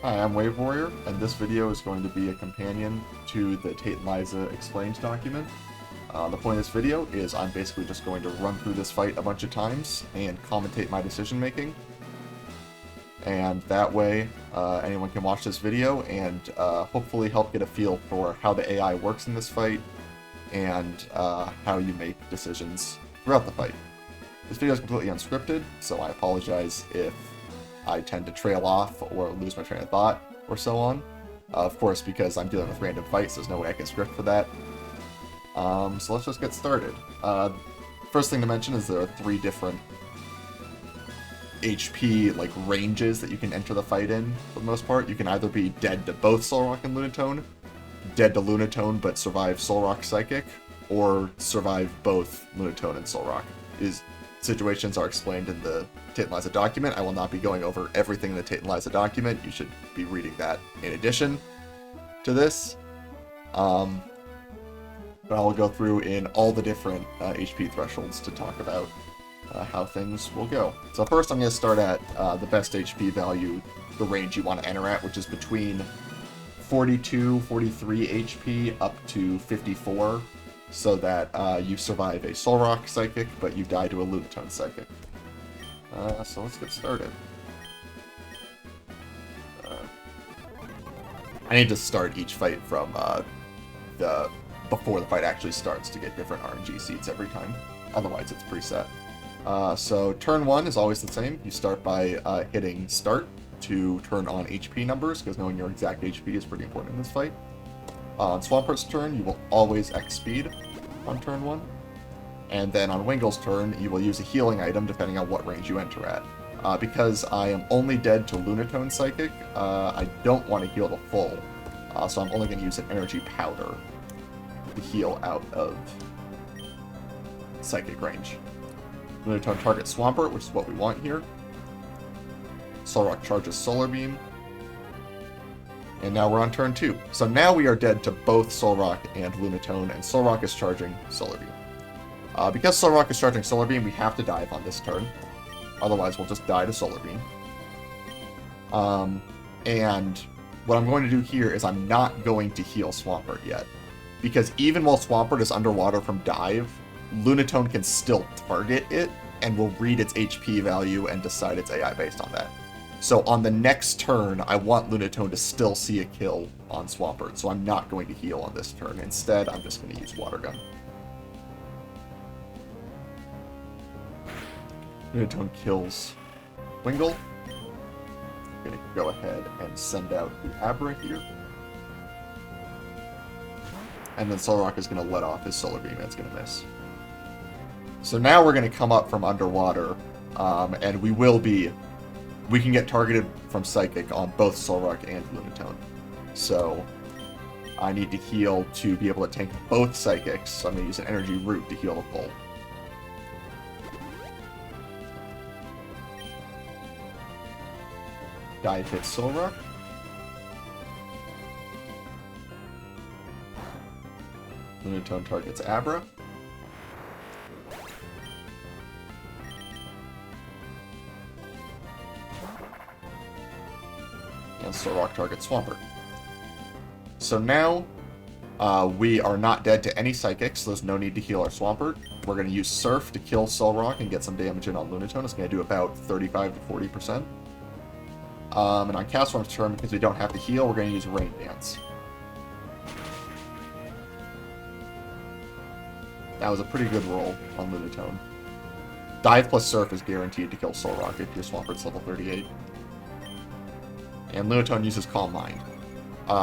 Hi, I'm Wave Warrior, and this video is going to be a companion to the Tate and Liza explained document. The point of this video is I'm basically just going to run through this fight a bunch of times and commentate my decision making. And that way, anyone can watch this video and hopefully help get a feel for how the AI works in this fight and how you make decisions throughout the fight. This video is completely unscripted, so I apologize if I tend to trail off or lose my train of thought or so on. Of course, because I'm dealing with random fights, there's no way I can script for that. So let's just get started. First thing to mention is there are 3 different HP ranges that you can enter the fight in for the most part. You can either be dead to both Solrock and Lunatone, dead to Lunatone but survive Solrock Psychic, or survive both Lunatone and Solrock. Situations are explained in the Tate and Liza document. I will not be going over everything in the Tate and Liza document. You should be reading that in addition to this. But I'll go through in all the different HP thresholds to talk about how things will go. So first I'm going to start at the best HP value, the range you want to enter at, which is between 42, 43 HP up to 54. So that you survive a Solrock Psychic, but you die to a Lunatone Psychic. So let's get started. I need to start each fight from before the fight actually starts to get different RNG seeds every time. Otherwise, it's preset. So turn 1 is always the same. You start by hitting start to turn on HP numbers, because knowing your exact HP is pretty important in this fight. On Swampert's turn, you will always X-Speed on turn 1. And then on Wingle's turn, you will use a healing item depending on what range you enter at. Because I am only dead to Lunatone Psychic, I don't want to heal to full. So I'm only going to use an energy powder to heal out of Psychic range. Lunatone targets Swampert, which is what we want here. Solrock charges Solar Beam. And now we're on turn 2. So now we are dead to both Solrock and Lunatone, and Solrock is charging Solar Beam. Because Solrock is charging Solar Beam, we have to dive on this turn. Otherwise, we'll just die to Solar Beam. And what I'm going to do here is I'm not going to heal Swampert yet. Because even while Swampert is underwater from dive, Lunatone can still target it, and will read its HP value and decide its AI based on that. So on the next turn, I want Lunatone to still see a kill on Swampert, so I'm not going to heal on this turn. Instead, I'm just going to use Water Gun. Lunatone kills Wingle. I'm going to go ahead and send out the Abra here. And then Solrock is going to let off his Solar Beam, and it's going to miss. So now we're going to come up from underwater, and we can get targeted from Psychic on both Solrock and Lunatone. So I need to heal to be able to tank both Psychics, so I'm going to use an Energy Root to heal the full. Dive hits Solrock. Lunatone targets Abra. And Solrock targets Swampert. So now, we are not dead to any Psychics, so there's no need to heal our Swampert. We're going to use Surf to kill Solrock and get some damage in on Lunatone. It's going to do about 35 to 40%. And on Castform's turn, because we don't have to heal, we're going to use Rain Dance. That was a pretty good roll on Lunatone. Dive plus Surf is guaranteed to kill Solrock if your Swampert's level 38. And Lunatone uses Calm Mind.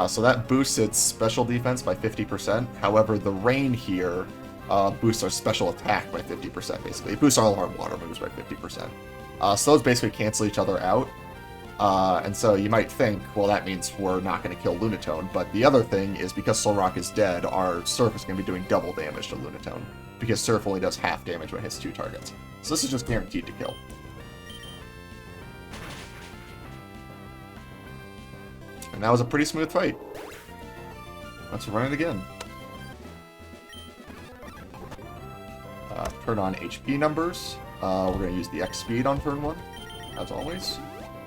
So that boosts its special defense by 50%. However, the rain here boosts our special attack by 50%, basically. It boosts all of our water moves by 50%. So those basically cancel each other out. And so you might think, well, that means we're not going to kill Lunatone. But the other thing is, because Solrock is dead, our Surf is going to be doing double damage to Lunatone. Because Surf only does half damage when it hits 2 targets. So this is just guaranteed to kill. And that was a pretty smooth fight. Let's run it again. Turn on HP numbers. We're going to use the X speed on turn 1, as always.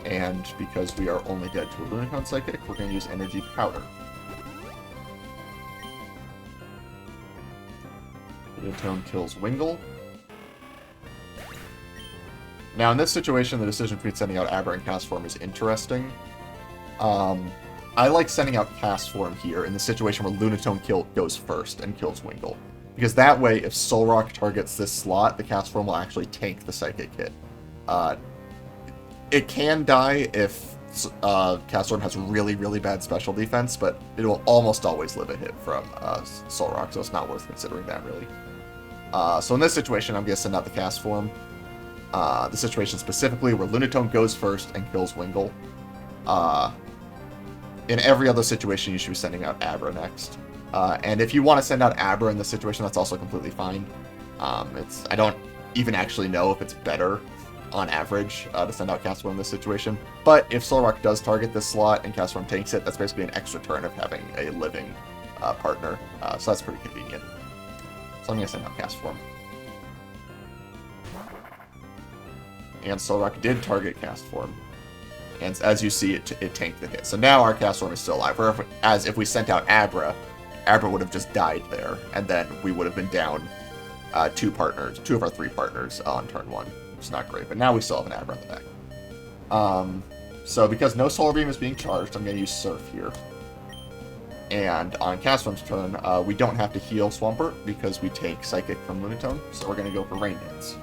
And because we are only dead to a Lunatone Psychic, we're going to use Energy Powder. Lunatone kills Wingull. Now, in this situation, the decision between sending out Abra and Cast Form is interesting. I like sending out Cast Form here in the situation where Lunatone goes first and kills Wingull. Because that way, if Solrock targets this slot, the Cast Form will actually tank the Psychic hit. It can die if Cast Form has really, really bad special defense, but it will almost always live a hit from Solrock, so it's not worth considering that, really. So in this situation, I'm going to send out the Cast Form. The situation specifically where Lunatone goes first and kills Wingull. In every other situation, you should be sending out Abra next. And if you want to send out Abra in this situation, that's also completely fine. I don't even actually know if it's better on average to send out Cast Form in this situation. But if Solrock does target this slot and Cast Form tanks it, that's basically an extra turn of having a living partner. So that's pretty convenient. So I'm going to send out Cast Form. And Solrock did target Cast Form. And as you see, it tanked the hit. So now our Cast Form is still alive. Whereas if we sent out Abra, Abra would have just died there. And then we would have been down two of our three partners on turn 1. It's not great, but now we still have an Abra on the back. So because no Solar Beam is being charged, I'm going to use Surf here. And on Cast Form's turn, we don't have to heal Swampert because we take Psychic from Lunatone, so we're going to go for Rain Dance.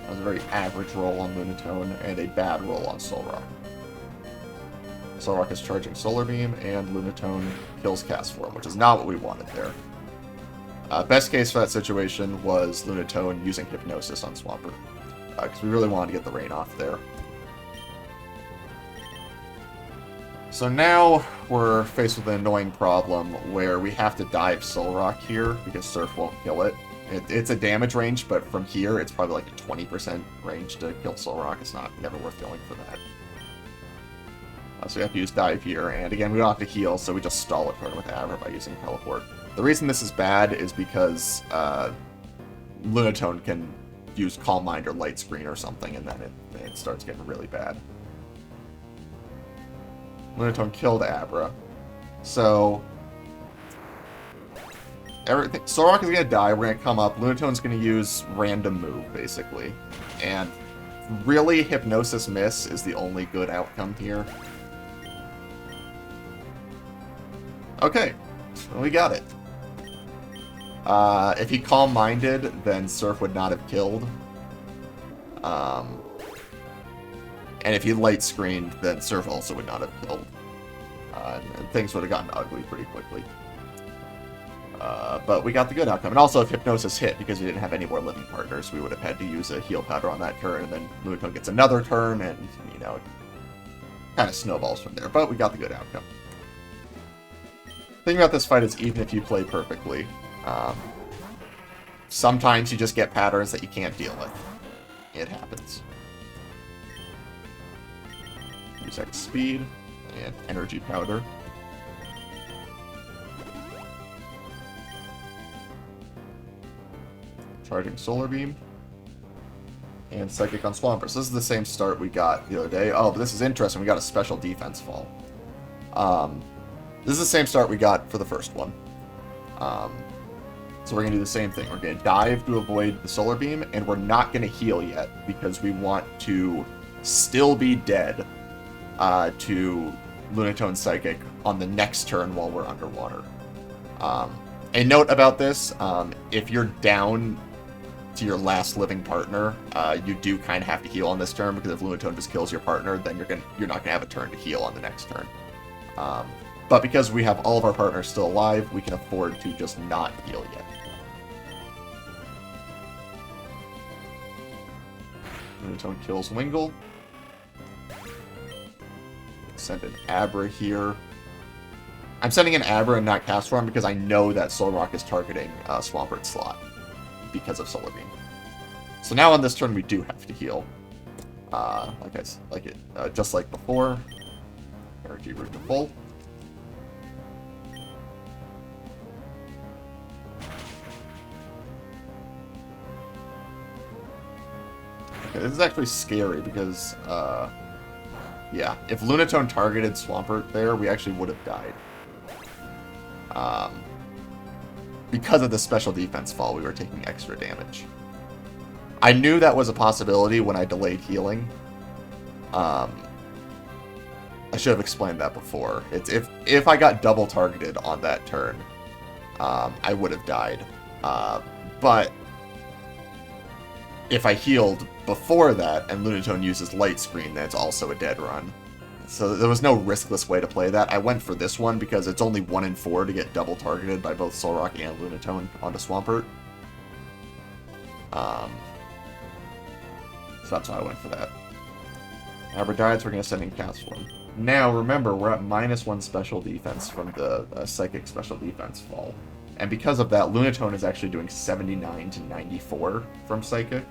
That was a very average roll on Lunatone and a bad roll on Solrock. Solrock is charging Solar Beam, and Lunatone kills Cast Form, which is not what we wanted there. Best case for that situation was Lunatone using Hypnosis on Swampert, because we really wanted to get the rain off there. So now we're faced with an annoying problem where we have to dive Solrock here because Surf won't kill it. It's a damage range, but from here it's probably like a 20% range to kill Solrock. It's never worth going for that. So we have to use Dive here, and again, we don't have to heal, so we just stall a turn with Abra by using Teleport. The reason this is bad is because Lunatone can use Calm Mind or Light Screen or something, and then it starts getting really bad. Lunatone killed Abra. So Solrock is going to die, we're going to come up, Lunatone's going to use Random Move, basically. And really, Hypnosis Miss is the only good outcome here. Okay, we got it. If he Calm Minded, then Surf would not have killed. And if he Light Screened, then Surf also would not have killed. And things would have gotten ugly pretty quickly. But we got the good outcome. And also, if Hypnosis hit, because we didn't have any more living partners, we would have had to use a Heal Powder on that turn, and then Lunatone gets another turn, and, you know, it kind of snowballs from there. But we got the good outcome. The thing about this fight is, even if you play perfectly, sometimes you just get patterns that you can't deal with. It happens. Use X Speed and Energy Powder. Charging Solar Beam. And Psychic on Swampert. So this is the same start we got the other day. Oh, but this is interesting. We got a special defense fall. This is the same start we got for the first one. So we're going to do the same thing. We're going to dive to avoid the Solar Beam, and we're not going to heal yet because we want to still be dead to Lunatone Psychic on the next turn while we're underwater. A note about this, if you're down to your last living partner, you do kind of have to heal on this turn, because if Lunatone just kills your partner, then you're not going to have a turn to heal on the next turn. But because we have all of our partners still alive, we can afford to just not heal yet. Lunatone kills Wingull. Send an Abra here. I'm sending an Abra and not Cast Form because I know that Solrock is targeting Swampert's slot because of Solar Beam. So now on this turn we do have to heal. Just like before. Energy Root to full. This is actually scary because, yeah, if Lunatone targeted Swampert there, we actually would have died. Because of the special defense fall, we were taking extra damage. I knew that was a possibility when I delayed healing. I should have explained that before. It's if I got double targeted on that turn, I would have died. But if I healed before that and Lunatone uses Light Screen, then it's also a dead run. So there was no riskless way to play that. I went for this one because it's only 1 in 4 to get double targeted by both Solrock and Lunatone onto Swampert. So that's why I went for that. Abra died, so we're going to send in Cast Form. Now, remember, we're at -1 special defense from the Psychic special defense fall. And because of that, Lunatone is actually doing 79 to 94 from Psychic.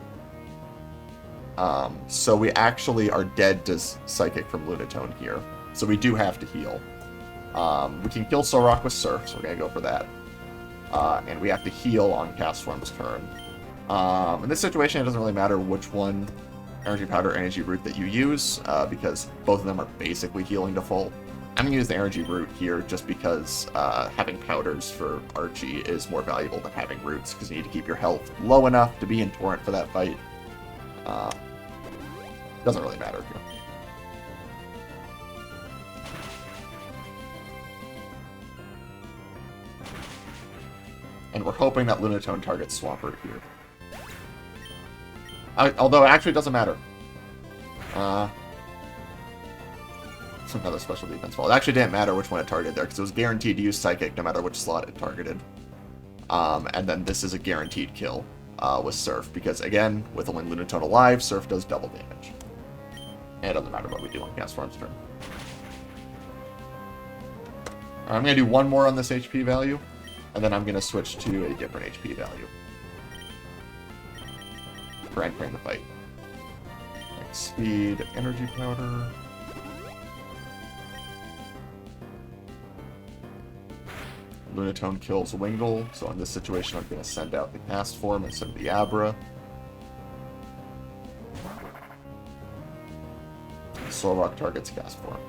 So we actually are dead to Psychic from Lunatone here. So we do have to heal. We can kill Solrock with Surf, so we're going to go for that. And we have to heal on Cast Form's turn. In this situation, it doesn't really matter which one, Energy Powder or Energy Root, that you use, because both of them are basically healing to full. I'm going to use the Energy Root here just because having Powders for Archie is more valuable than having Roots, because you need to keep your health low enough to be in Torrent for that fight. Doesn't really matter here. And we're hoping that Lunatone targets Swampert here. Although, actually, it doesn't matter. It's another special defense fall. It actually didn't matter which one it targeted there, because it was guaranteed to use Psychic no matter which slot it targeted. And then this is a guaranteed kill with Surf, because, again, with only Lunatone alive, Surf does double damage. And it doesn't matter what we do on Cast Form's turn. I'm going to do one more on this HP value, and then I'm going to switch to a different HP value for entering the fight. Like speed, Energy Powder. Lunatone kills Wingull, so in this situation I'm going to send out the Cast Form instead of the Abra. Solrock targets Cast Form.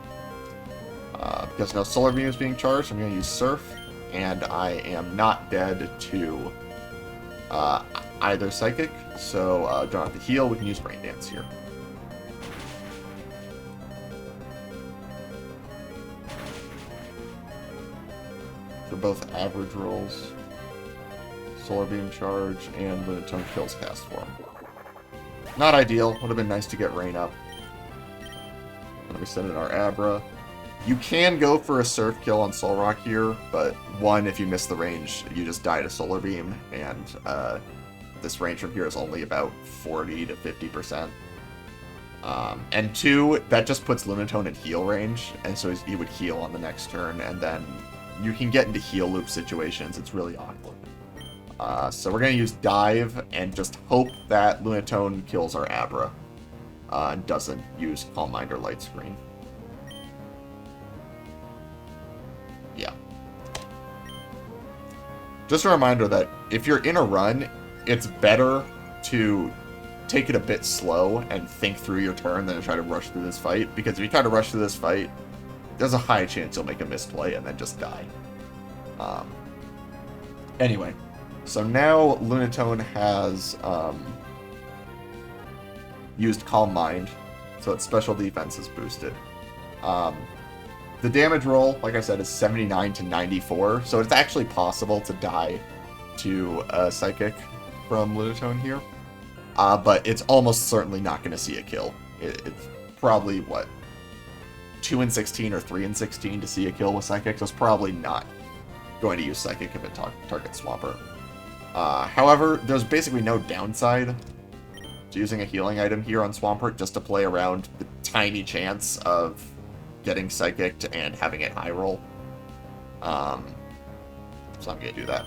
Because no Solar Beam is being charged, I'm going to use Surf, and I am not dead to either Psychic, so don't have to heal. We can use Brain Dance here. For both average rolls, Solar Beam charge, and Lunatone kills Cast Form. Not ideal. Would have been nice to get Rain up. And we send in our Abra. You can go for a Surf kill on Solrock here, but one, if you miss the range, you just die to Solar Beam, and this range from here is only about 40 to 50%. And two, that just puts Lunatone in heal range, and so he would heal on the next turn, and then you can get into heal loop situations. It's really awkward. So we're going to use Dive and just hope that Lunatone kills our Abra and doesn't use Calm Mind or Light Screen. Yeah. Just a reminder that if you're in a run, it's better to take it a bit slow and think through your turn than to try to rush through this fight, because if you try to rush through this fight, there's a high chance you'll make a misplay and then just die. Anyway, so now Lunatone has used Calm Mind, so its special defense is boosted. The damage roll, like I said, is 79 to 94, so it's actually possible to die to Psychic from Lunatone here. But it's almost certainly not going to see a kill. It's probably, what, 2 in 16 or 3 in 16 to see a kill with Psychic, so it's probably not going to use Psychic if it targets Swampert. However, there's basically no downside to using a healing item here on Swampert just to play around the tiny chance of getting Psychic and having it high roll. So I'm going to do that.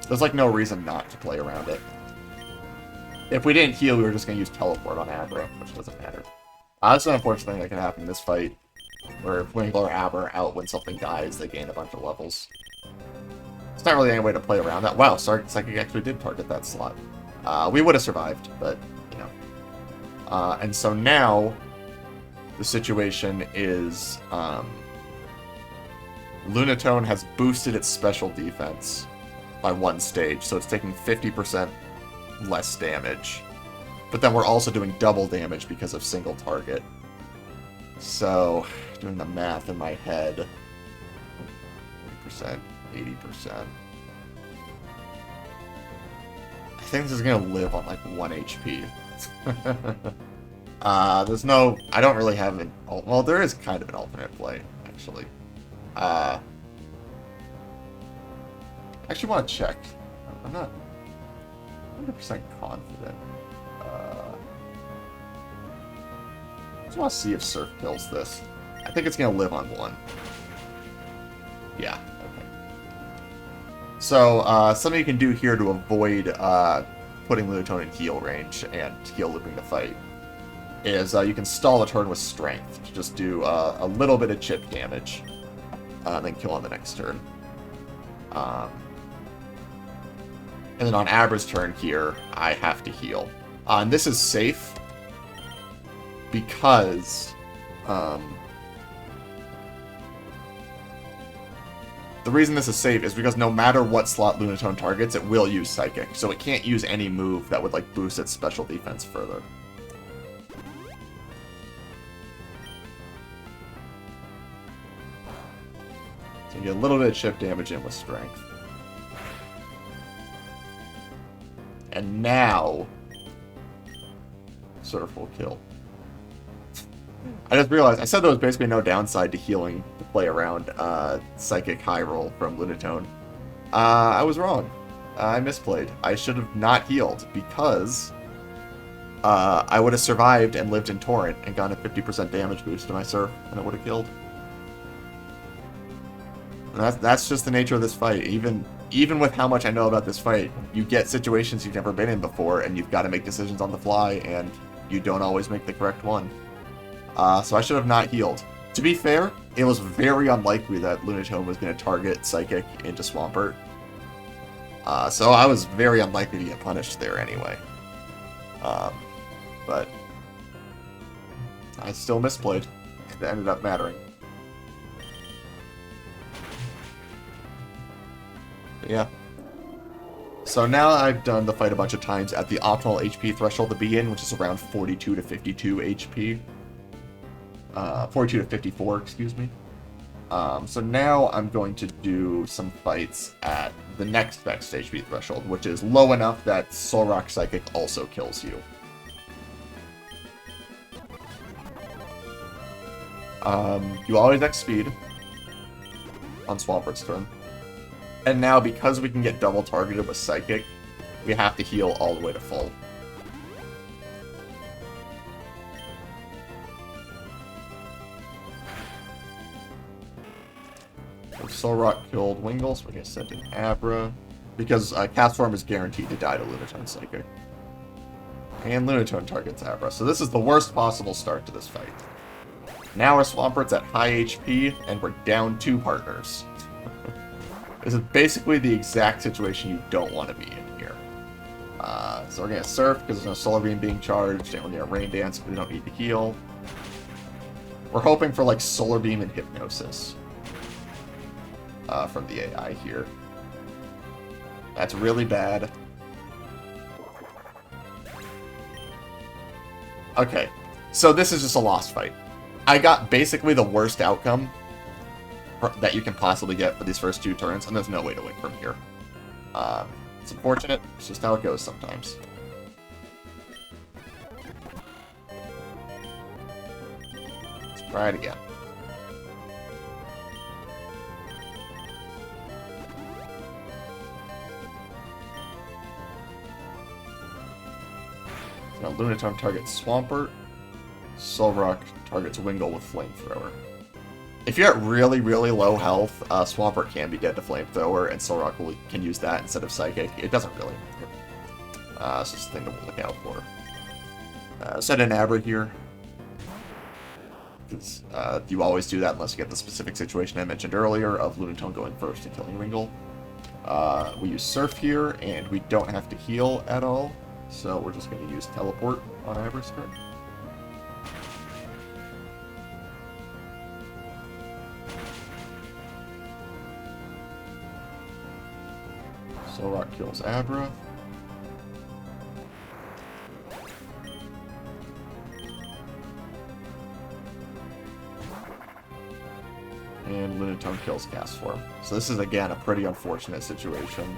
There's like no reason not to play around it. If we didn't heal, we were just going to use Teleport on Abra, which doesn't matter. That's an unfortunate thing that can happen in this fight, where if Wingull or Abra out when something dies, they gain a bunch of levels. It's not really any way to play around that. Wow, Psychic actually did target that slot. We would have survived, but, you know. And so now, the situation is, Lunatone has boosted its special defense by 1 stage, so it's taking 50% less damage. But then we're also doing double damage because of single target. So, doing the math in my head, 40%, 80%. I think this is gonna live on like 1 HP. There's no... I don't really have an... Well, there is kind of an alternate play, actually. I actually want to check. I'm not 100% confident. I just want to see if Surf kills this. I think it's going to live on 1. Yeah, okay. So, something you can do here to avoid putting Lunatone in heal range and heal looping the fight is you can stall a turn with Strength to just do a little bit of chip damage, and then kill on the next turn. And then on Abra's turn here, I have to heal. And this is safe because the reason this is safe is because no matter what slot Lunatone targets, it will use Psychic. So it can't use any move that would like boost its special defense further. So you get a little bit of chip damage in with Strength. And now, Surf will kill. I just realized, I said there was basically no downside to healing to play around Psychic High Roll from Lunatone. I was wrong. I misplayed. I should have not healed because I would have survived and lived in Torrent and gotten a 50% damage boost to my Surf, and it would have killed. And that's just the nature of this fight. Even with how much I know about this fight, you get situations you've never been in before, and you've got to make decisions on the fly, and you don't always make the correct one. So I should have not healed. To be fair, it was very unlikely that Lunatone was going to target Psychic into Swampert. So I was very unlikely to get punished there anyway. But I still misplayed. It ended up mattering. Yeah. So now I've done the fight a bunch of times at the optimal HP threshold to be in, which is around 42 to 52 HP. 42 to 54, excuse me. So now I'm going to do some fights at the next best HP threshold, which is low enough that Soul Rock Psychic also kills you. You always X speed on Swampert's turn. And now, because we can get double targeted with Psychic, we have to heal all the way to full. So Soul Rock killed Wingull, so we're going to send in Abra. Because Castform is guaranteed to die to Lunatone Psychic. And Lunatone targets Abra. So this is the worst possible start to this fight. Now our Swampert's at high HP, and we're down 2 partners. This is basically the exact situation you don't want to be in here. So we're going to Surf because there's no Solar Beam being charged, and we're going to Rain Dance because we don't need to heal. We're hoping for like Solar Beam and Hypnosis from the AI here. That's really bad. Okay, so this is just a lost fight. I got basically the worst outcome that you can possibly get for these first 2 turns, and there's no way to win from here. It's unfortunate. It's just how it goes sometimes. Let's try it again. So now Lunatone targets Swampert. Soul Rock targets Wingull with Flamethrower. If you're at really, really low health, Swampert can be dead to Flamethrower, and Soul Rock can use that instead of Psychic. It doesn't really matter. It's just a thing to look out for. Set in Abra here. because you always do that unless you get the specific situation I mentioned earlier of Lunatone going first and killing Ringle. We use Surf here, and we don't have to heal at all, so we're just going to use Teleport on Ivor's turn. Solrock kills Abra. And Lunatone kills Castform. So this is, again, a pretty unfortunate situation.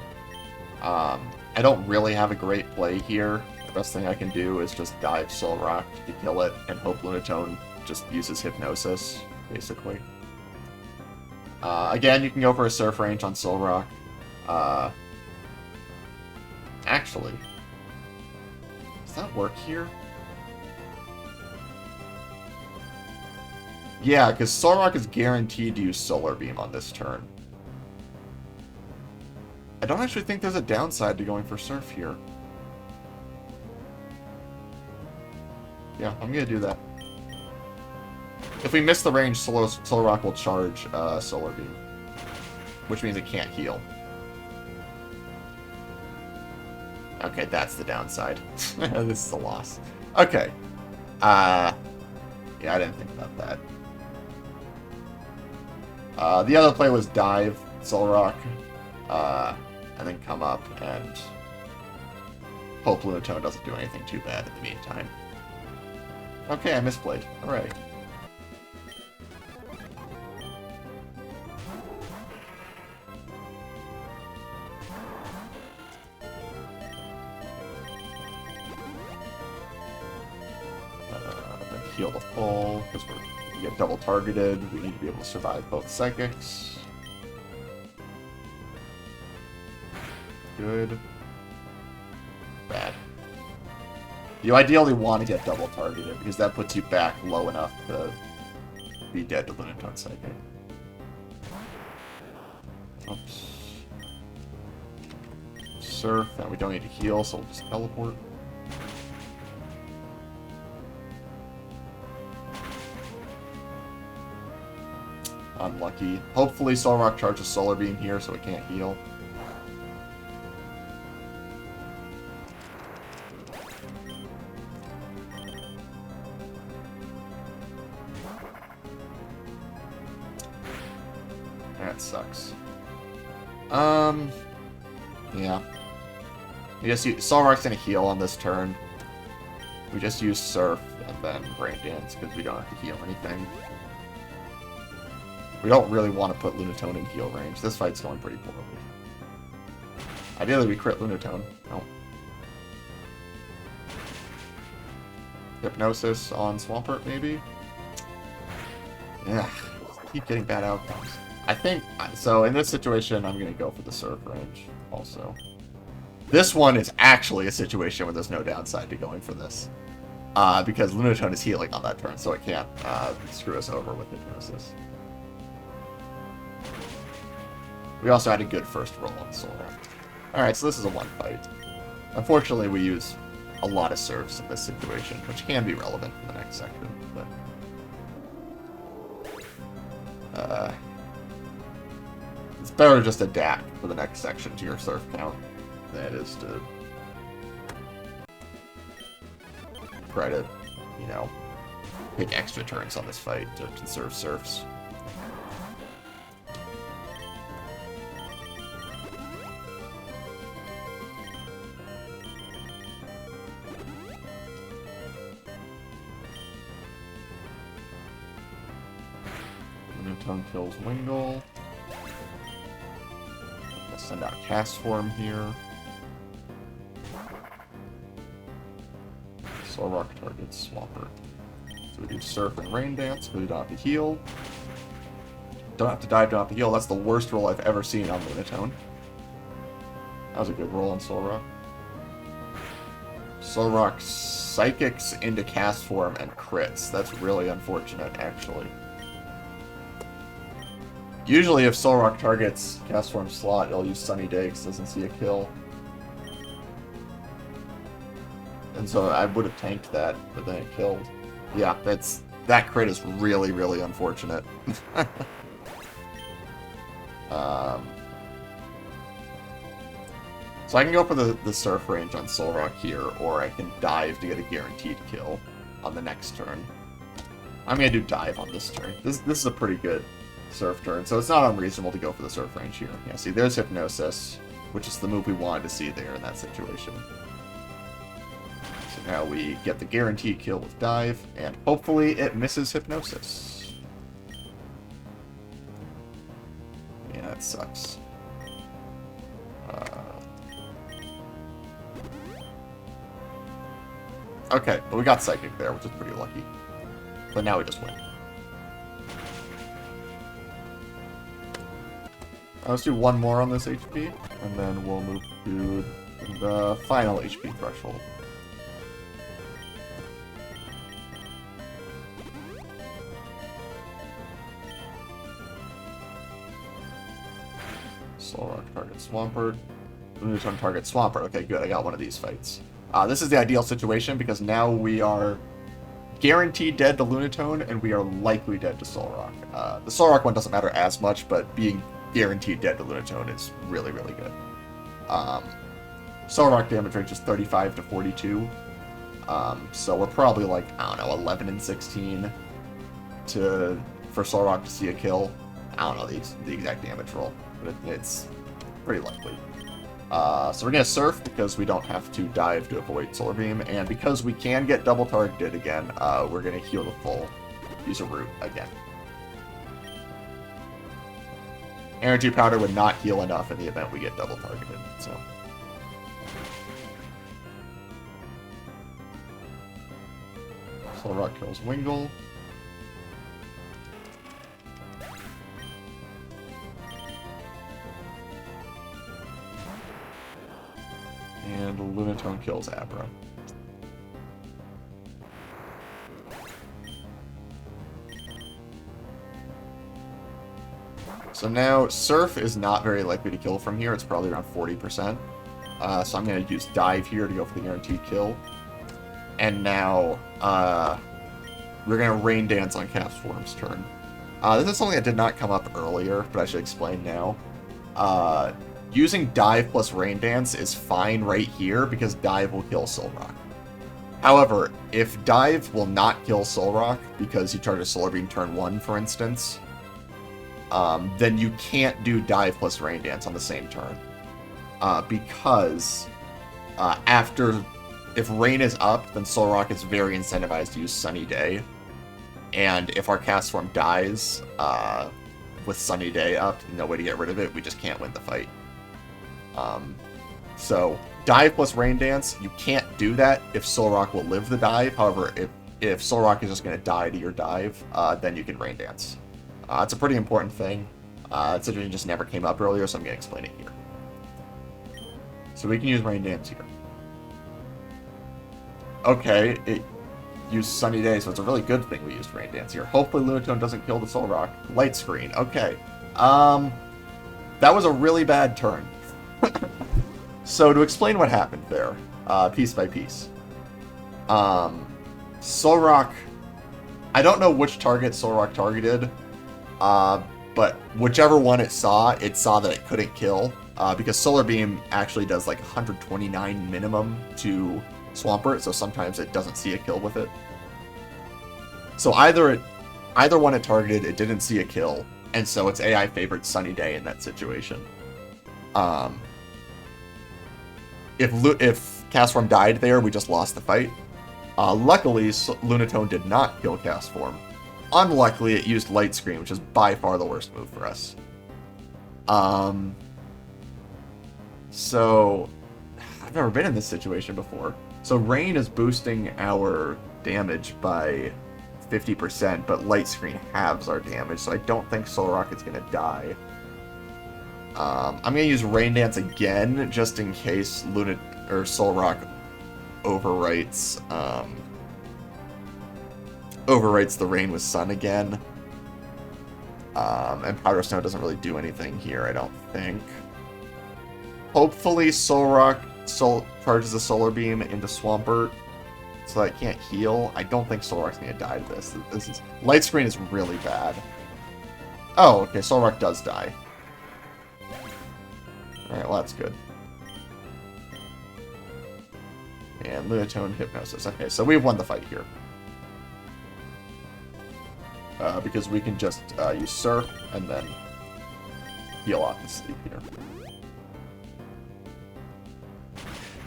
I don't really have a great play here. The best thing I can do is just dive Solrock to kill it and hope Lunatone just uses Hypnosis, basically. Again, you can go for a Surf range on Solrock. Actually, does that work here? Yeah, because Solrock is guaranteed to use Solar Beam on this turn. I don't actually think there's a downside to going for Surf here. Yeah, I'm going to do that. If we miss the range, Solrock will charge Solar Beam, which means it can't heal. Okay, that's the downside. This is a loss. Okay. Yeah, I didn't think about that. The other play was dive Solrock, and then come up and hope Lunatone doesn't do anything too bad in the meantime. Okay, I misplayed. Alright. Heal the full, because we get double targeted. We need to be able to survive both psychics. Good. Bad. You ideally want to get double targeted, because that puts you back low enough to be dead to Lunatone Psychic. Oops. Surf, and we don't need to heal, so we'll just teleport. Unlucky. Hopefully Solrock charges Solar Beam here so it can't heal. That sucks. Yeah. Solrock's gonna heal on this turn. We just use Surf and then Brain Dance because we don't have to heal anything. We don't really want to put Lunatone in heal range. This fight's going pretty poorly. Ideally, we crit Lunatone. No. Hypnosis on Swampert, maybe? Yeah, keep getting bad outcomes. I think, so in this situation, I'm going to go for the Surf range also. This one is actually a situation where there's no downside to going for this. Because Lunatone is healing on that turn, so it can't screw us over with Hypnosis. We also had a good first roll on Solrock. Alright, so this is a one fight. Unfortunately, we use a lot of Surfs in this situation, which can be relevant in the next section, but... it's better to just adapt for the next section to your Surf count than it is to try to, you know, take extra turns on this fight to conserve Surfs. Lunatone kills Wingull. Let's send out Castform here. Solrock targets Swampert. So we do Surf and Rain Dance, because we don't have to heal. Don't have to dive, don't have to heal. That's the worst roll I've ever seen on Lunatone. That was a good roll on Solrock. Solrock Psychics into Castform and crits. That's really unfortunate, actually. Usually if Solrock targets Castform slot, it'll use Sunny Day because it doesn't see a kill. And so I would have tanked that, but then it killed. Yeah, that's That crit is really, really unfortunate. So I can go for the Surf range on Solrock here, or I can dive to get a guaranteed kill on the next turn. I'm going to do dive on this turn. This is a pretty good Surf turn, so it's not unreasonable to go for the Surf range here. Yeah, see, there's Hypnosis, which is the move we wanted to see there in that situation. So now we get the guaranteed kill with dive, and hopefully it misses Hypnosis. Yeah, that sucks. Okay, but we got Psychic there, which is pretty lucky. But now we just win. Let's do one more on this HP, and then we'll move to the final HP threshold. Solrock target Swampert. Lunatone target Swampert. Okay, good. I got one of these fights. This is the ideal situation because now we are guaranteed dead to Lunatone and we are likely dead to Solrock. The Solrock one doesn't matter as much, but being guaranteed dead to Lunatone is really, really good. Solrock damage range is 35 to 42. So we're probably like, I don't know, 11 and 16 for Solrock to see a kill. I don't know the exact damage roll, but it's pretty likely. So we're going to Surf because we don't have to dive to avoid Solar Beam, and because we can get double targeted again, we're going to heal the full, use a Root again. Energy Powder would not heal enough in the event we get double targeted, so... Solrock kills Wingull. And Lunatone kills Abra. So now, Surf is not very likely to kill from here. It's probably around 40%. So I'm going to use Dive here to go for the guaranteed kill. And now, we're going to Rain Dance on Castform's turn. This is something that did not come up earlier, but I should explain now. Using Dive plus Rain Dance is fine right here because Dive will kill Solrock. However, if Dive will not kill Solrock because you charge a Solar Beam turn 1, for instance, then you can't do Dive plus Rain Dance on the same turn. Because if Rain is up, then Solrock is very incentivized to use Sunny Day. And if our Castform dies with Sunny Day up, no way to get rid of it, we just can't win the fight. So, Dive plus Rain Dance, you can't do that if Solrock will live the dive. However, if Solrock is just going to die to your dive, then you can Rain Dance. It's a pretty important thing. That situation just never came up earlier, so I'm going to explain it here. So we can use Rain Dance here. Okay, it used Sunny Day, so it's a really good thing we used Rain Dance here. Hopefully Lunatone doesn't kill the Solrock. Light Screen, okay. That was a really bad turn. So to explain what happened there, piece by piece. Solrock, I don't know which target Solrock targeted, but whichever one it saw that it couldn't kill, because Solar Beam actually does like 129 minimum to Swampert, so sometimes it doesn't see a kill with it. So either one it targeted, it didn't see a kill, and so its AI favored Sunny Day in that situation. If Castform died there, we just lost the fight. Luckily, Lunatone did not kill Castform. Unluckily, it used Light Screen, which is by far the worst move for us. So, I've never been in this situation before. So Rain is boosting our damage by 50%, but Light Screen halves our damage, so I don't think Solrock is going to die. I'm going to use Rain Dance again, just in case Solrock overwrites the Rain with Sun again. And Powder Snow doesn't really do anything here, I don't think. Hopefully Solrock charges a Solar Beam into Swampert, so I can't heal. I don't think Solrock's gonna die to this. Light Screen is really bad. Oh, okay, Solrock does die. Alright, well that's good. And Lunatone Hypnosis. Okay, so we've won the fight here. Because we can just use Surf and then heal off the sleep here.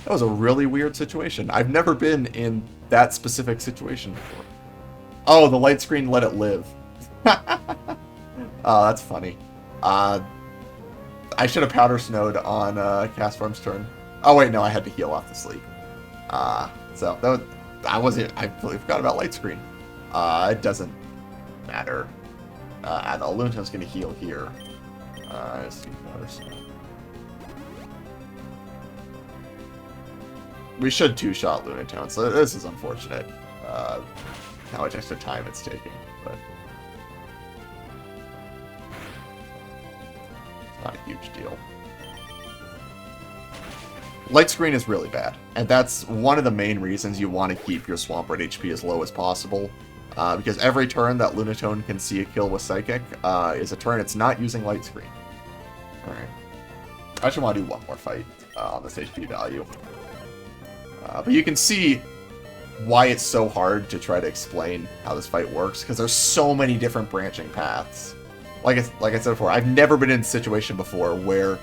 That was a really weird situation. I've never been in that specific situation before. Oh, the light screen let it live. Oh, that's funny. I should have Powder Snowed on Castform's turn. Oh wait, no, I had to heal off the sleep. So that was, I completely forgot about light screen. It doesn't matter at all. Lunatone's gonna heal here. Let's see, Powder Snow. We should two-shot Lunatone, so this is unfortunate. How much extra time it's taking, but it's not a huge deal. Light Screen is really bad, and that's one of the main reasons you want to keep your Swampert HP as low as possible, because every turn that Lunatone can see a kill with Psychic is a turn it's not using Light Screen. Alright. I actually want to do one more fight on this HP value. But you can see why it's so hard to try to explain how this fight works, because there's so many different branching paths. Like I said before, I've never been in a situation before where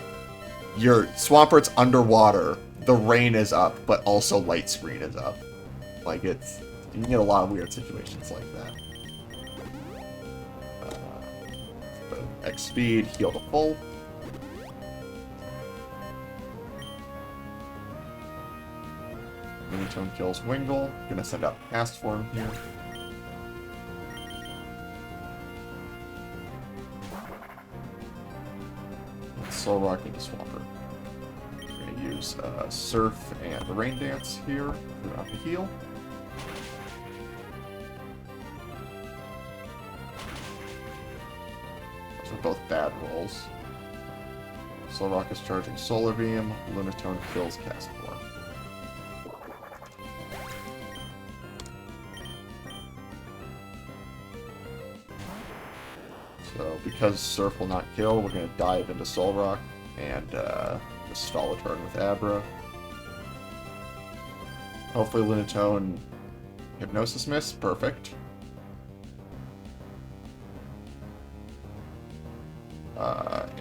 your Swampert's underwater, the rain is up, but also Light Screen is up. Like, you can get a lot of weird situations like that. X speed, heal to full. Lunatone kills Wingull. Gonna send out Castform here. Solrock into Swampert. We're gonna use Surf and Rain Dance here. Throughout the heal. Those are both bad rolls. Solrock is charging Solar Beam. Lunatone kills Castform. So, because Surf will not kill, we're going to dive into Solrock and just stall a turn with Abra. Hopefully Lunatone Hypnosis Miss. Perfect.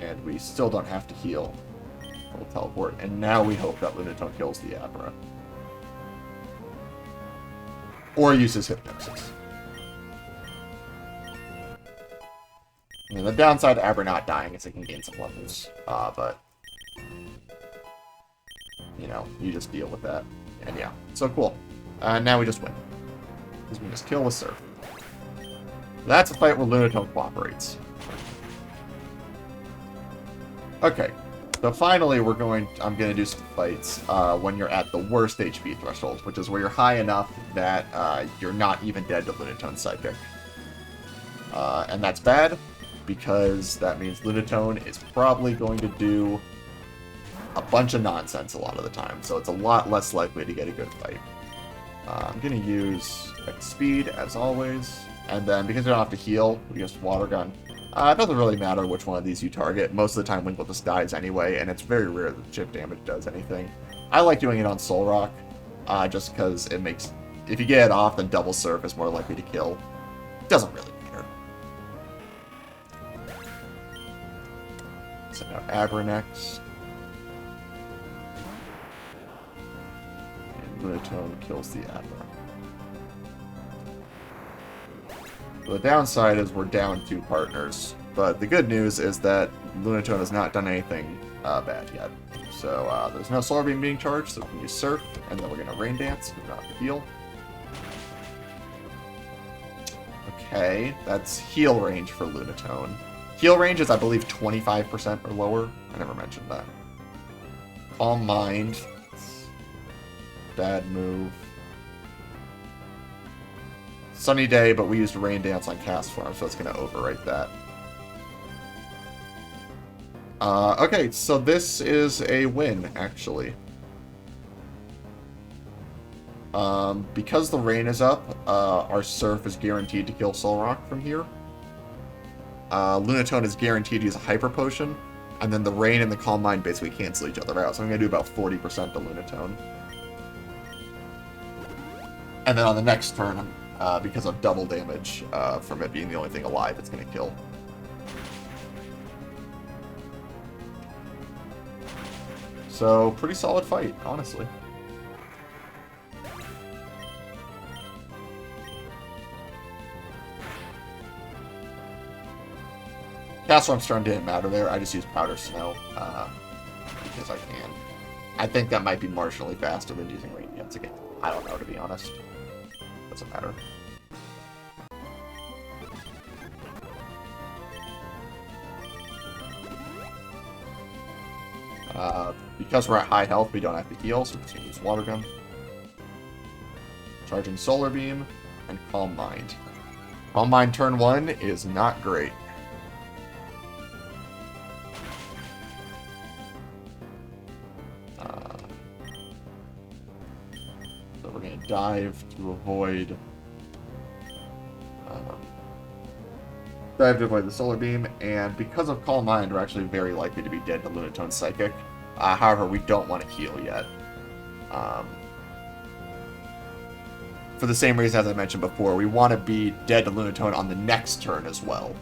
And we still don't have to heal. We'll teleport. And now we hope that Lunatone kills the Abra. Or uses Hypnosis. I mean, the downside to Abra not dying is it can gain some levels, but, you know, you just deal with that. And yeah, so cool. Now we just win. Because we just kill with Surf. That's a fight where Lunatone cooperates. Okay, so finally I'm going to do some fights when you're at the worst HP threshold, which is where you're high enough that you're not even dead to Lunatone Psychic. And that's bad, because that means Lunatone is probably going to do a bunch of nonsense a lot of the time, so it's a lot less likely to get a good fight. I'm going to use X Speed, as always, and then because I don't have to heal, we just Water Gun. It doesn't really matter which one of these you target. Most of the time Wingull just dies anyway, and it's very rare that chip damage does anything. I like doing it on Solrock, just because it makes... If you get it off, then Double Surf is more likely to kill. It doesn't really matter. Send out Abra next. And Lunatone kills the Abra. The downside is we're down 2 partners, but the good news is that Lunatone has not done anything bad yet. So there's no Solar Beam being charged, so we can use Surf, and then we're going to Rain Dance, we don't have to heal. Okay, that's heal range for Lunatone. Heal range is, I believe, 25% or lower. I never mentioned that. Calm Mind. Bad move. Sunny Day, but we used Rain Dance on Castform, so it's going to overwrite that. Okay, so this is a win, actually. Because the rain is up, our Surf is guaranteed to kill Solrock from here. Lunatone is guaranteed to use a Hyper Potion, and then the rain and the Calm Mind basically cancel each other out, so I'm going to do about 40% to Lunatone. And then on the next turn, because of double damage from it being the only thing alive, it's going to kill. So, pretty solid fight, honestly. Castle Storm didn't matter there. I just used Powder Snow because I can. I think that might be marginally faster than using Radiance again. I don't know, to be honest. Doesn't matter. Because we're at high health, we don't have to heal, so we're just going to use Water Gun. Charging Solar Beam, and Calm Mind. Calm Mind turn 1 is not great. So we're going to dive to avoid... dive to avoid the Solar Beam, and because of Calm Mind, we're actually very likely to be dead to Lunatone Psychic. However, we don't want to heal yet. For the same reason as I mentioned before, we want to be dead to Lunatone on the next turn as well.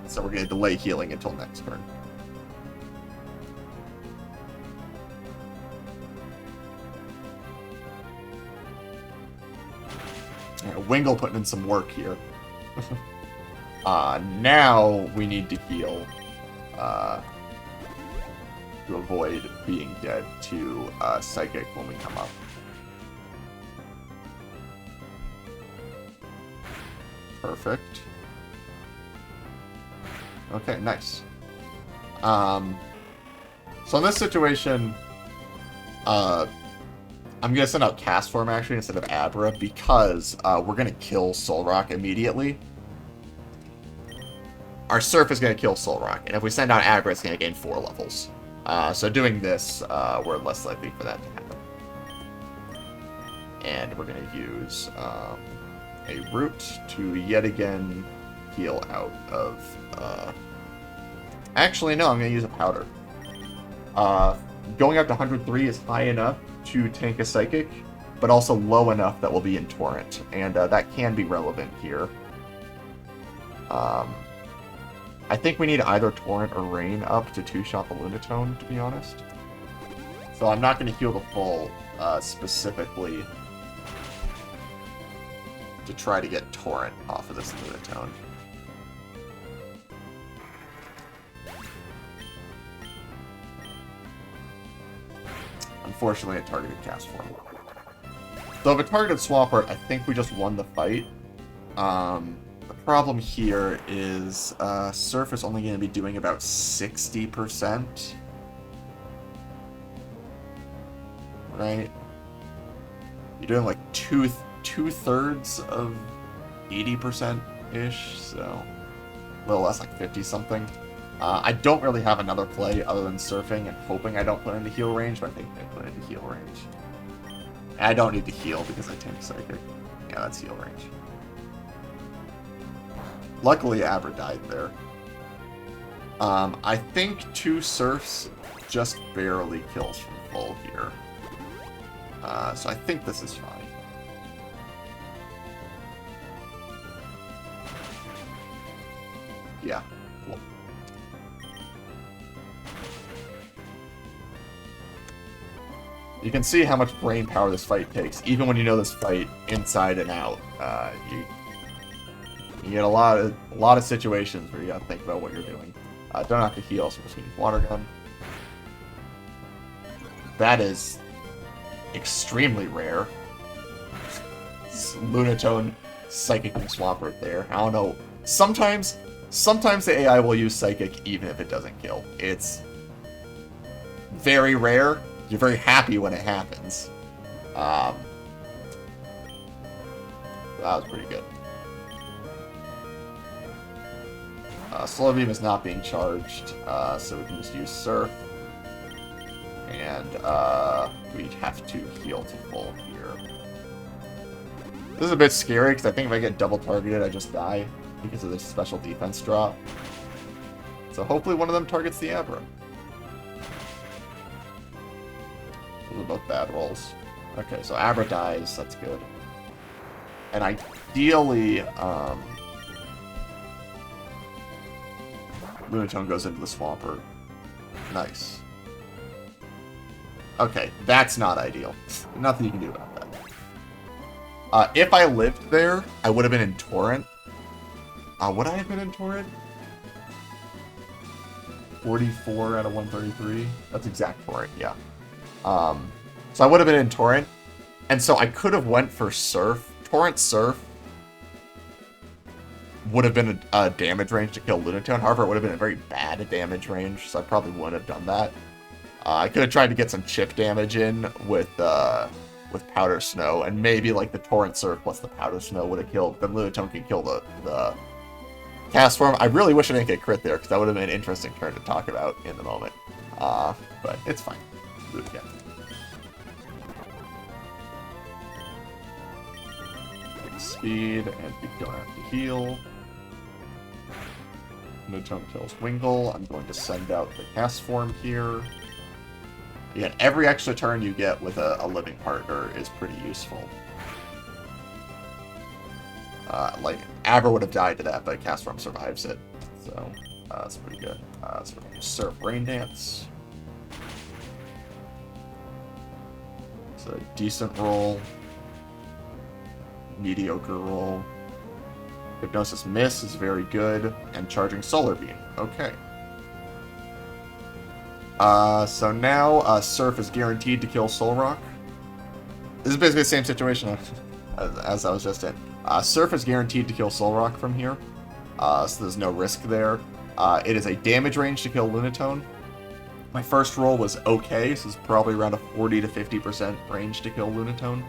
So we're going to delay healing until next turn. Wingle putting in some work here. Now we need to heal to avoid being dead to Psychic when we come up. Perfect. Okay, nice. So in this situation, I'm going to send out Cast Form actually instead of Abra because we're going to kill Solrock immediately. Our Surf is going to kill Solrock, and if we send out Abra, it's going to gain 4 levels. So doing this, we're less likely for that to happen. And we're going to use a Root to yet again heal out of... Actually, no, I'm going to use a Powder. Going up to 103 is high enough to tank a Psychic, but also low enough that will be in Torrent, and that can be relevant here. I think we need either Torrent or Rain up to 2-shot the Lunatone, to be honest. So I'm not going to heal the full specifically to try to get Torrent off of this Lunatone. Unfortunately, it targeted Cast Form. So if it targeted Swampert, I think we just won the fight. The problem here is Surf is only going to be doing about 60%. Right? You're doing like two-thirds of 80%-ish, so a little less, like 50-something. I don't really have another play other than Surfing and hoping I don't put into heal range, but I think I put into heal range. And I don't need to heal because I tank Psychic. Yeah, that's heal range. Luckily, Abra died there. I think 2 Surfs just barely kills from full here. So I think this is fine. Yeah, cool. You can see how much brain power this fight takes, even when you know this fight inside and out. You get a lot of situations where you gotta think about what you're doing. Don't have to heal, so we're just gonna use Water Gun. That is extremely rare. Lunatone Psychic and Swampert there. I don't know. Sometimes the AI will use Psychic even if it doesn't kill. It's very rare. You're very happy when it happens. That was pretty good. Solar Beam is not being charged, so we can just use Surf. And we have to heal to full here. This is a bit scary because I think if I get double targeted, I just die because of this special defense drop. So hopefully one of them targets the Abra. Those are both bad rolls. Okay, so Abra dies. That's good. And ideally, Lunatone goes into the Swampert. Nice. Okay, that's not ideal. Nothing you can do about that. If I lived there, I would have been in Torrent. Would I have been in Torrent? 44 out of 133? That's exact Torrent, yeah. So I would have been in Torrent. And so I could have went for Surf. Torrent Surf would have been a damage range to kill Lunatone. However, it would have been a very bad damage range, so I probably wouldn't have done that. I could have tried to get some chip damage in with Powder Snow, and maybe like the Torrent Surf plus the Powder Snow would have killed. Then Lunatone could kill the Cast Form. I really wish I didn't get crit there, because that would have been an interesting turn to talk about in the moment. But it's fine. Do it again. Speed, and we don't have to heal. Lunatone kills Wingull. I'm going to send out the Cast Form here. Again, every extra turn you get with a living partner is pretty useful. Like, Abra would have died to that, but Cast Form survives it. So, that's pretty good. So we're going to Surf Rain Dance. It's a decent roll. Mediocre roll. Hypnosis Miss is very good, and Charging Solar Beam. Okay. So now Surf is guaranteed to kill Solrock. This is basically the same situation as I was just in. Surf is guaranteed to kill Solrock from here, so there's no risk there. It is a damage range to kill Lunatone. My first roll was okay, so it's probably around a 40 to 50% range to kill Lunatone.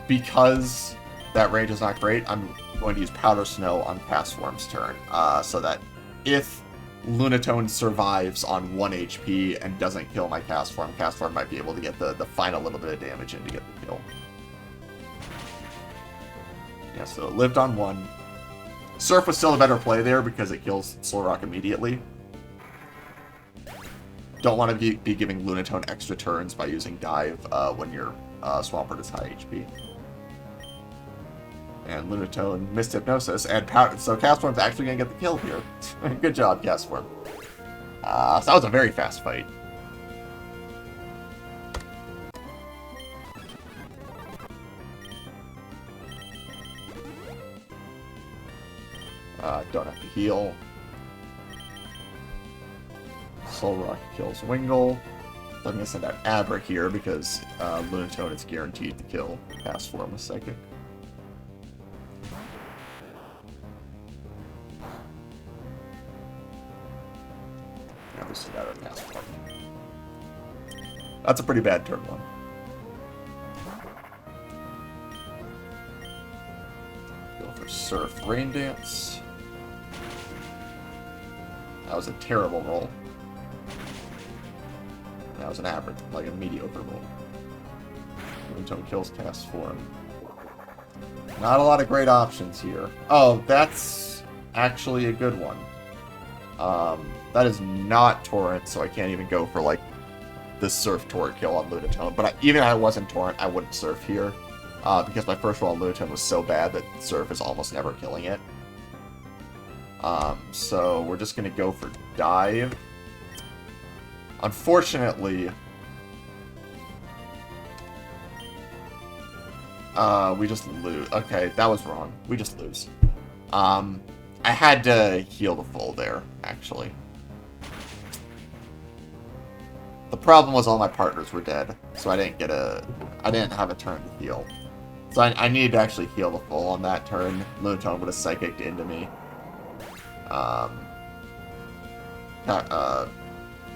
Because that range is not great, I'm going to use Powder Snow on Cast Form's turn, so that if Lunatone survives on 1 HP and doesn't kill my Cast Form might be able to get the final little bit of damage in to get the kill. Yeah, so it lived on 1. Surf was still a better play there because it kills Solrock immediately. Don't want to be giving Lunatone extra turns by using Dive when your Swampert is high HP. And Lunatone missed Hypnosis, and so Cast Form's actually going to get the kill here. Good job, Cast Form. So that was a very fast fight. Don't have to heal. Solrock kills Wingull. So I'm going to send out Abra here because Lunatone is guaranteed to kill Cast Form with Psychic. Now we send out our Cast Form. That's a pretty bad turn 1. Go for Surf Rain Dance. That was a terrible roll. That was an average, like a mediocre roll. Lunatone kills Cast Form. Not a lot of great options here. Oh, that's actually a good one. That is not Torrent, so I can't even go for, like, the Surf Torrent kill on Lunatone. But even if I wasn't Torrent, I wouldn't Surf here. Because my first roll on Lunatone was so bad that Surf is almost never killing it. So we're just going to go for Dive. Unfortunately, we just lose. Okay, that was wrong. We just lose. I had to heal the full there, actually. The problem was all my partners were dead, so I didn't have a turn to heal. So I needed to actually heal the full on that turn. Lunatone would have psychicked into me.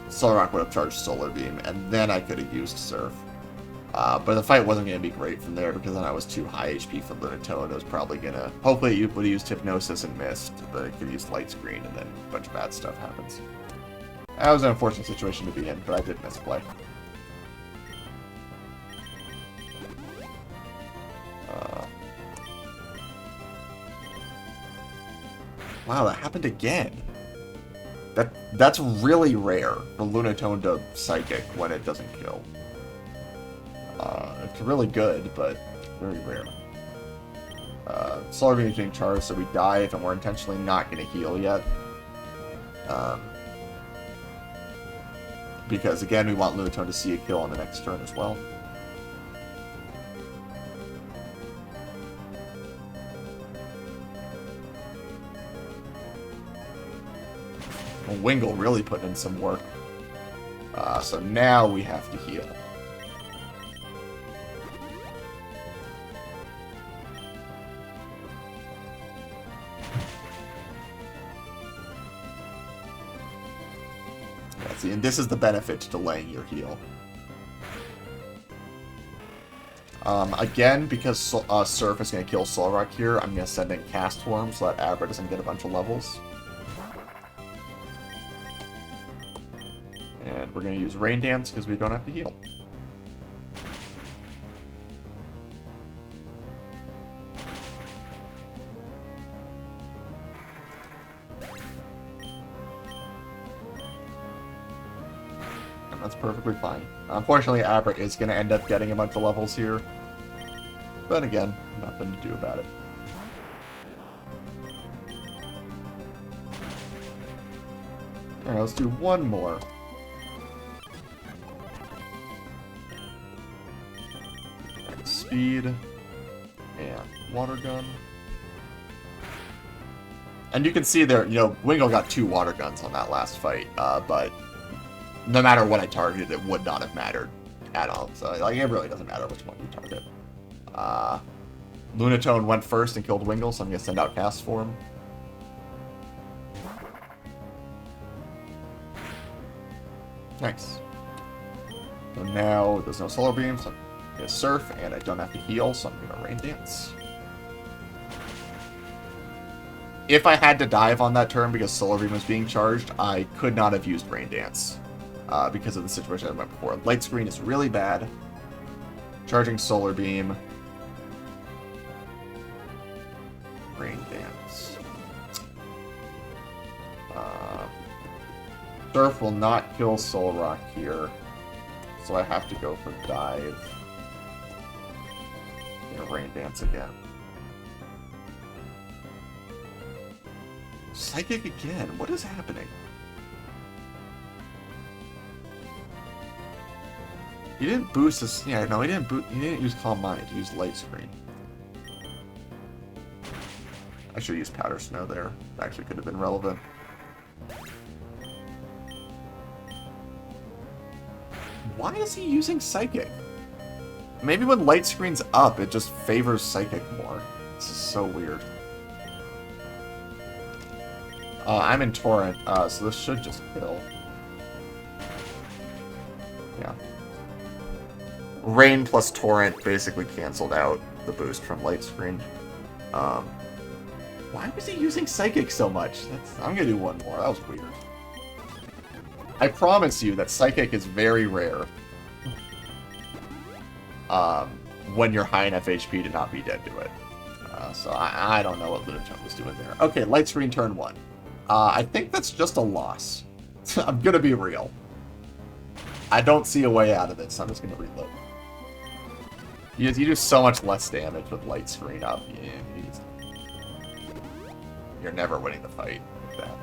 Solrock would have charged Solar Beam, and then I could have used Surf. But the fight wasn't going to be great from there, because then I was too high HP for Lunatone. It was probably going to... Hopefully it would have used Hypnosis and missed, but it could use Light Screen, and then a bunch of bad stuff happens. That was an unfortunate situation to be in, but I did misplay. Wow, that happened again. That's really rare for Lunatone to Psychic when it doesn't kill. It's really good, but very rare. Solar Beam is being charged, so we dive, and we're intentionally not going to heal yet. Because, again, we want Lunatone to see a kill on the next turn as well. Well, Wingull really put in some work. So now we have to heal. Yeah, see, and this is the benefit to delaying your heal. Again, because Surf is going to kill Solrock here, I'm going to send in Cast Form so that Abra doesn't get a bunch of levels. And we're going to use Rain Dance because we don't have to heal. And that's perfectly fine. Unfortunately, Abra is going to end up getting a bunch of levels here. But again, nothing to do about it. Alright, let's do one more. Speed and Water Gun. And you can see there, you know, Wingull got 2 Water Guns on that last fight, but no matter what I targeted, it would not have mattered at all. So, like, it really doesn't matter which one you target. Lunatone went first and killed Wingull, so I'm going to send out Cast Form. Nice. So now there's no Solar Beam, so I'm going to Surf, and I don't have to heal, so I'm going to Rain Dance. If I had to dive on that turn because Solar Beam was being charged, I could not have used Rain Dance because of the situation I went before. Light Screen is really bad. Charging Solar Beam. Rain Dance. Surf will not kill Solrock here, so I have to go for Dive. And Rain Dance again. Psychic again? What is happening? He didn't boost this. Yeah, no, he didn't use Calm Mind. He used Light Screen. I should have used Powder Snow there. That actually could have been relevant. Why is he using Psychic? Maybe when Light Screen's up, it just favors Psychic more. This is so weird. I'm in Torrent, so this should just kill. Yeah. Rain plus Torrent basically canceled out the boost from Light Screen. Why was he using Psychic so much? I'm gonna do one more. That was weird. I promise you that Psychic is very rare. When you're high enough HP to not be dead to it. So I don't know what Lunatone was doing there. Okay, Light Screen turn 1. I think that's just a loss. I'm gonna be real. I don't see a way out of this, so I'm just gonna reload. You do so much less damage with Light Screen up. You're never winning the fight with that.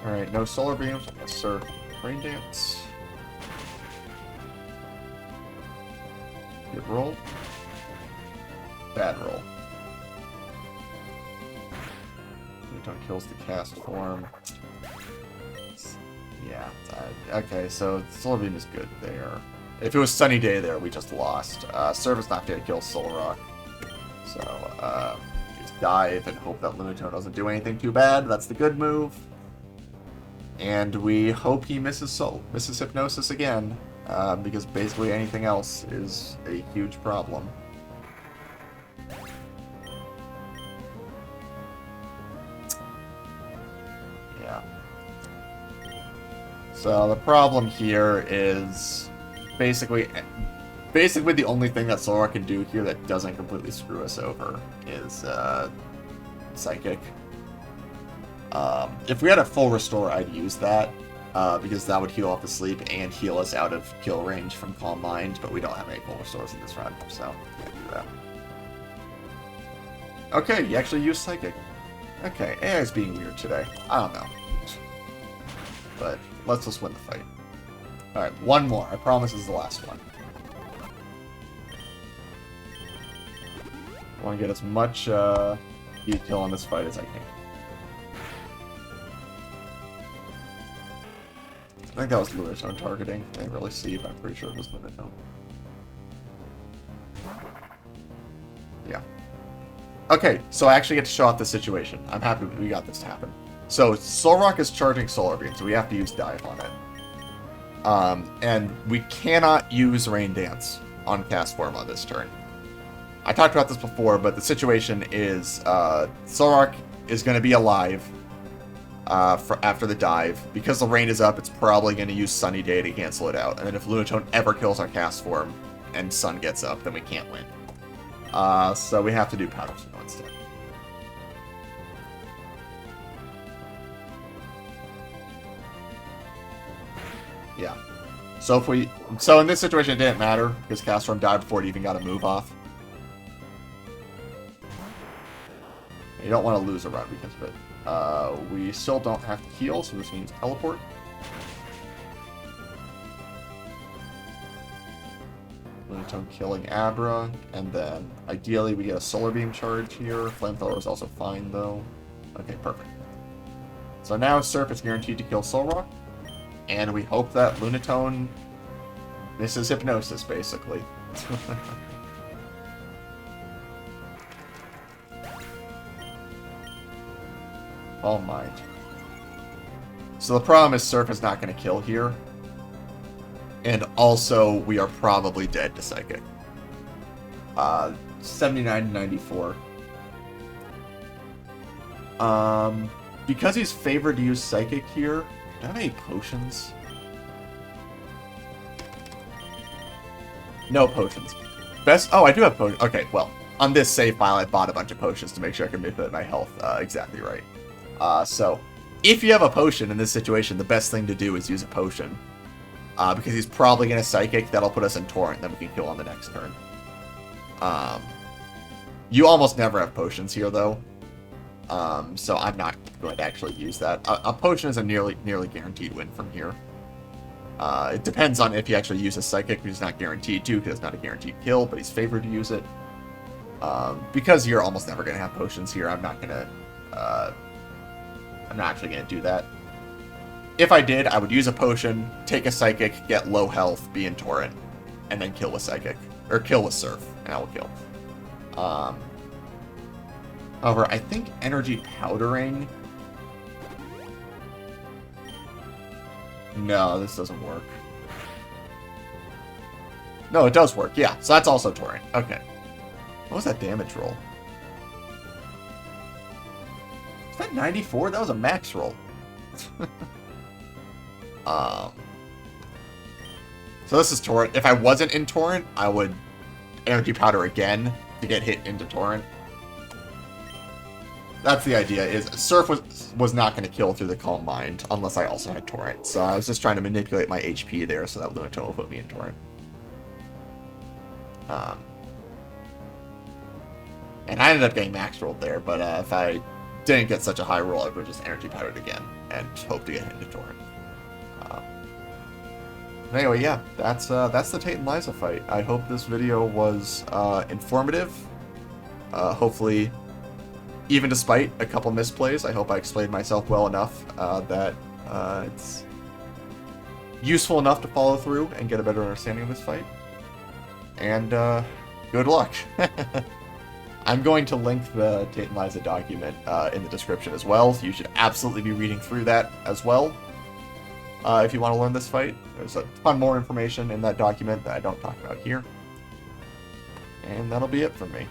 Alright, no Solar Beams. I'm gonna Surf Rain Dance. Good roll. Bad roll. Lunatone kills the Cast Form. Yeah. Okay, so Solar Beam is good there. If it was Sunny Day there, we just lost. Surf is not going to kill Solrock. So, use dive and hope that Lunatone doesn't do anything too bad. That's the good move. And we hope he misses Hypnosis again, because basically anything else is a huge problem. Yeah. So the problem here is basically the only thing that Solrock can do here that doesn't completely screw us over is Psychic. If we had a full restore, I'd use that, because that would heal off the sleep and heal us out of kill range from Calm Mind, but we don't have any full restores in this run, so can't do that. Okay, you actually used Psychic. Okay, AI's being weird today. I don't know. But let's just win the fight. Alright, one more. I promise this is the last one. I want to get as much detail on this fight as I can. I think that was Lunatone targeting. I didn't really see, but I'm pretty sure it was Lunatone. Yeah. Okay, so I actually get to show off the situation. I'm happy we got this to happen. So, Solrock is charging Solar Beam, so we have to use Dive on it. And we cannot use Rain Dance on Cast Form on this turn. I talked about this before, but the situation is Solrock is going to be alive after the dive. Because the rain is up, it's probably going to use Sunny Day to cancel it out. And then if Lunatone ever kills our Cast Form and Sun gets up, then we can't win. So we have to do Powder Snow instead. Yeah. So in this situation, it didn't matter because Cast Form died before it even got a move off. You don't want to lose a run because of it. We still don't have to heal, so this means teleport. Lunatone killing Abra, and then ideally we get a Solar Beam charge here. Flamethrower is also fine though. Okay, perfect. So now Surf is guaranteed to kill Solrock, and we hope that Lunatone misses Hypnosis, basically. All Mind. So the problem is Surf is not going to kill here. And also, we are probably dead to Psychic. 79 to 94. Because he's favored to use Psychic here, do I have any potions? No potions. Oh, I do have potions. Okay, well, on this save file, I bought a bunch of potions to make sure I can manipulate my health exactly right. So, if you have a potion in this situation, the best thing to do is use a potion. Because he's probably going to Psychic, that'll put us in Torrent, then we can kill on the next turn. You almost never have potions here, though. So I'm not going to actually use that. A potion is a nearly guaranteed win from here. It depends on if he actually uses Psychic, which is not guaranteed to, because it's not a guaranteed kill, but he's favored to use it. Because you're almost never going to have potions here, I'm not actually going to do that. If I did, I would use a potion, take a Psychic, get low health, be in Torrent, and then kill with Psychic. Or kill with Surf, and I will kill. However, I think Energy Powdering... No, this doesn't work. No, it does work, yeah. So that's also Torrent. Okay. What was that damage roll? Is that 94? That was a max roll. So this is Torrent. If I wasn't in Torrent, I would Energy Powder again to get hit into Torrent. That's the idea, is Surf was not going to kill through the Calm Mind unless I also had Torrent. So I was just trying to manipulate my HP there so that Lunatone will put me in Torrent. And I ended up getting max rolled there, but if I didn't get such a high roll, I would have just Energy Powdered again and hope to get hit into Torrent. Anyway, yeah, that's the Tate and Liza fight. I hope this video was informative. Hopefully, even despite a couple misplays, I hope I explained myself well enough that it's useful enough to follow through and get a better understanding of this fight. And good luck. I'm going to link the Tate and Liza document in the description as well, so you should absolutely be reading through that as well. If you want to learn this fight, there's a ton more information in that document that I don't talk about here. And that'll be it from me.